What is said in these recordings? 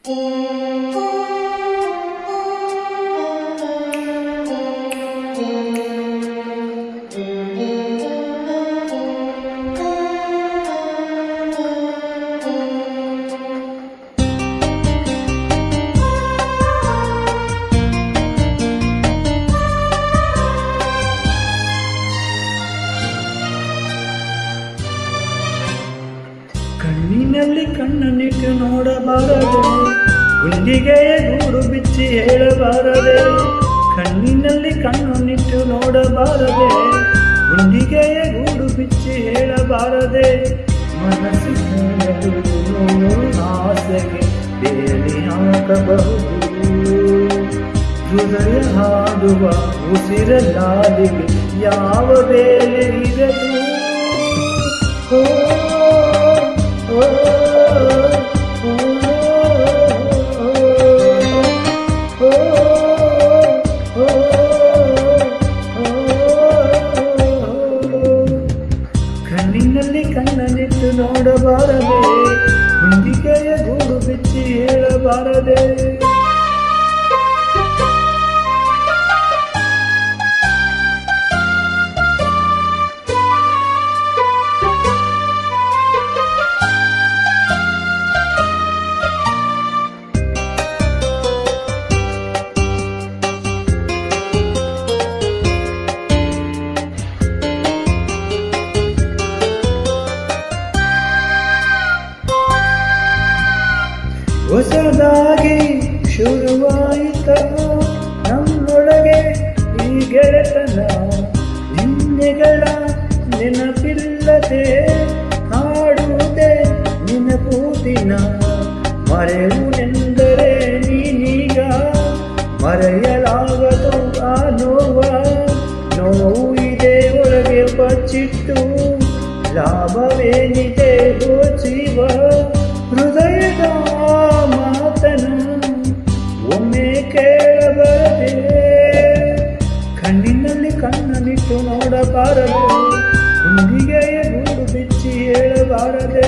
ಕಣ್ಣಿನಲ್ಲಿ ಕಣ್ಣನ್ನಿಟ್ಟು ನೋಡಬಾರದೆ, ಗುಂಡಿಗೆಯ ಗೂಡು ಬಿಚ್ಚಿ ಹೇಳಬಾರದೆ. ಕಣ್ಣಿನಲ್ಲಿ ಕಣ್ಣನ್ನಿಟ್ಟು ನೋಡಬಾರದೆ, ಗುಂಡಿಗೆಯ ಗೂಡು ಬಿಚ್ಚಿ ಹೇಳಬಾರದೆ. ಮನಸ್ಸಿನ ಆಸೆಗೆ ಬೇಲಿ ಹಾಕಬಹುದು, ಹೃದಯ ಹಾಡುವ ಉಸಿರಲಾಲಿಗೆ ಯಾವ ಬೇಲೆ ಇರದು. ಕಣ್ಣಿನಲ್ಲಿ ಕಣ್ಣನ್ನಿಟ್ಟು ನೋಡಬಾರದೆ, ಗುಂಡಿಗೆಯ ಗೂಡು ಬಿಚ್ಚಿ ಹೇಳಬಾರದೆ. ಹೊಸದಾಗಿ ಶುರುವಾಯಿತನು ನಮ್ಮೊಳಗೆ ಈ ಗೆಳೆತನ. ನಿನ್ನೆಗಳ ನೆನಪಿಲ್ಲದೆ ಹಾಡುವುದೇ ನೆನಪು ದಿನ. ಮರೆಯುವುದೆಂದರೆ ನೀನೀಗ ಮರೆಯಲಾಗದು ಆ ನೋವು ಇದೆ ಒಳಗೆ ಬಚ್ಚಿಟ್ಟು. ಲಾಭವೇನಿದೆ ದೋಚಿವ ಹೃದಯದ ಮಾತನು ಒಮ್ಮೆ ಕೇಳಬಾರದೆ. ಕಣ್ಣಿನಲ್ಲಿ ಕಣ್ಣನ್ನಿಟ್ಟು ನೋಡಬಾರದೆ, ಗುಂಡಿಗೆಯ ಗೂಡು ಬಿಚ್ಚಿ ಹೇಳಬಾರದೆ.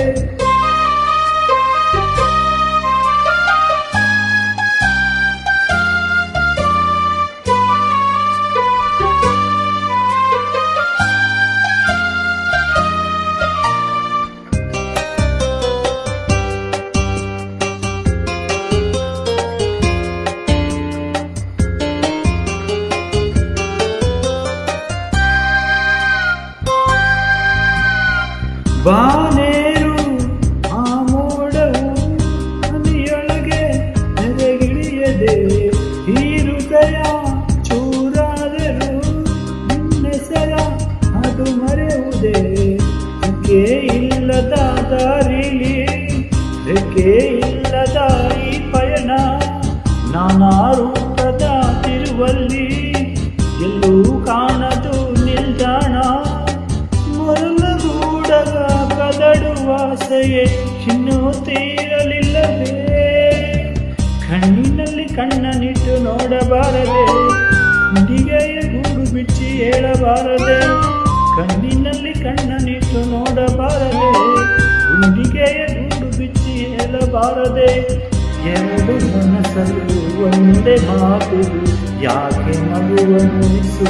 ಬಾನೇರು ಆ ಮೋಡವು ಹನಿಯೊಳಗೆ ನೆರೆಗಿಳಿಯದೆ, ಈ ಹೃದಯ ಚೂರಾದರೂ ನಿನ್ನೆಸರ ಅದು ಮರೆಯುವುದೇ. ರೆಕ್ಕೆ ಇಲ್ಲದ ದಾರಿಲಿ ರೆಕ್ಕೆ ಇಲ್ಲದ ಈ ಪಯಣ, ನಾನಾ ರೂಪದ ತಿರುವಲ್ಲಿ ಎಲ್ಲೂ ಕಾಣದು ನಿಲ್ದಾಣ. ಕದಡುವಾಸೆಯೇ ಇನ್ನೂ ತೀರಲಿಲ್ಲವೇ. ಕಣ್ಣಿನಲ್ಲಿ ಕಣ್ಣನ್ನಿಟ್ಟು ನೋಡಬಾರದೆ, ಗುಂಡಿಗೆಯ ಗೂಡು ಬಿಚ್ಚಿ ಹೇಳಬಾರದೆ. ಕಣ್ಣಿನಲ್ಲಿ ಕಣ್ಣನ್ನಿಟ್ಟು ನೋಡಬಾರದೆ, ಗುಂಡಿಗೆಯ ಗೂಡು ಬಿಚ್ಚಿ ಹೇಳಬಾರದೆ. ಎರಡು ಮನಸ್ಸಲ್ಲೂ ಒಂದೇ ಮಾತು, ಯಾಕೆ ಮಗುವನಿಸು.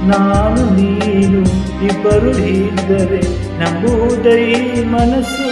ನಾನು ನೀನು ಇಬ್ಬರು ಇದ್ದರೆ ನಂಬುವುದೈ ಮನಸ್ಸು.